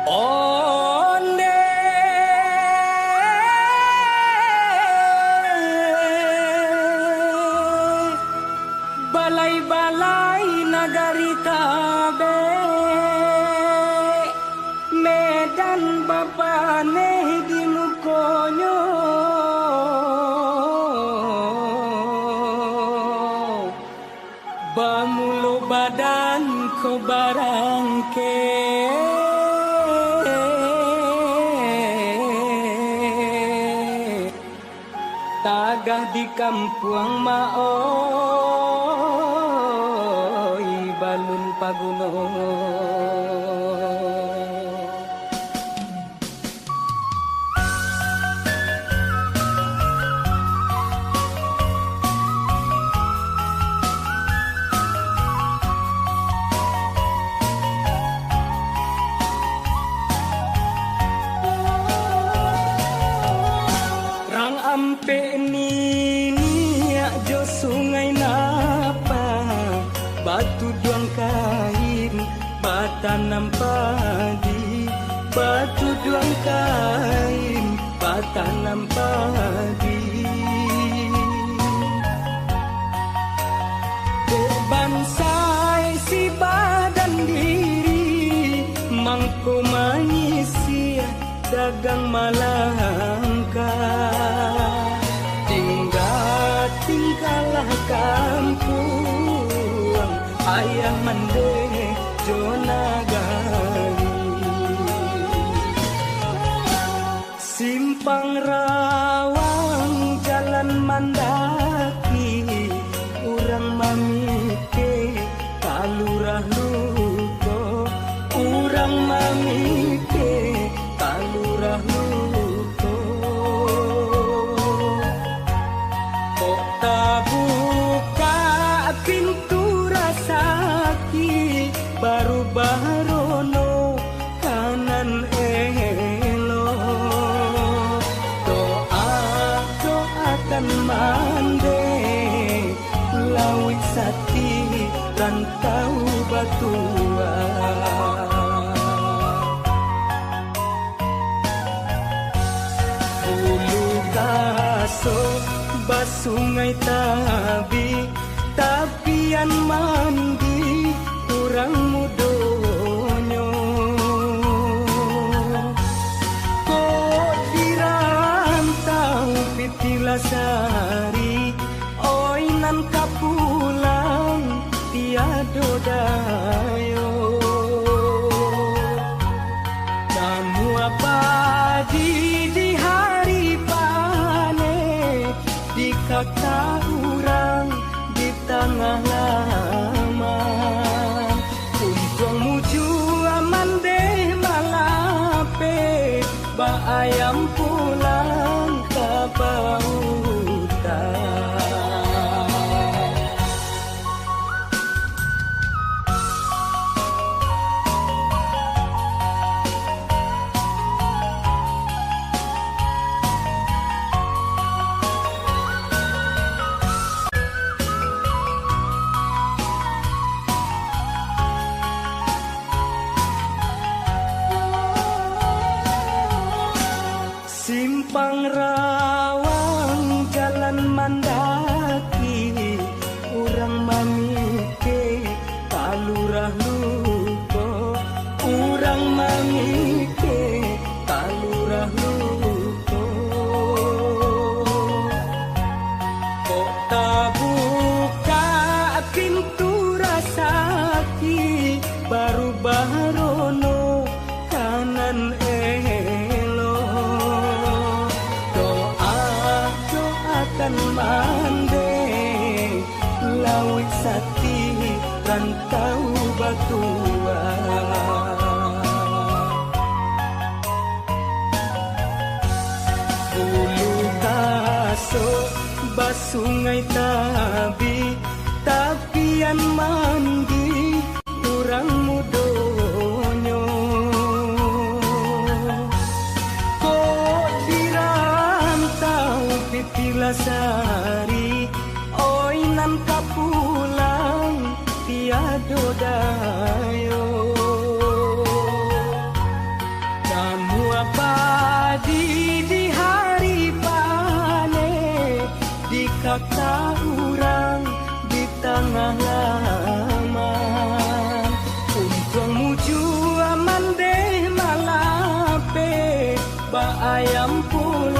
Onde balai-balai nagari kabe Medan bapane di mukonyo bamulo badan ko barangke tagah di kampuang maoy balun paguno ampe ni jo sungai napa batu duang kain batanam padi batu duang kain batanam padi bansai si badan diri mangko mangisi dagang malangka tinggallah kampung ayah mande jonagari simpang rawang jalan mandaki urang mamike kalurah luko urang mamike kalurah luko buka pintu rasaki baru barono kanan elo doakan mande lawit sati rantau batua bulu kaso basungai tabi tapian mandi kurang mudonyo kok dirantau pitilasari oinan kapulang tiado dayo kamu apa di hari kata urang di tengah lama untung muju aman deh malape ba ayam pulang ke pautan simpang rawang jalan mandaki urang mamike kalurah luko urang mamike kalurah luko kok buka pintu rasaki baru barono kanan mande lawit sati rantau batua bulu kaso basungai tabi tapian mandi kurang mudonyo kok dirantau pitilasari oinan kapulang tiado dayo kata urang di tengah laman. Untung muju aman deh malape ba ayam pula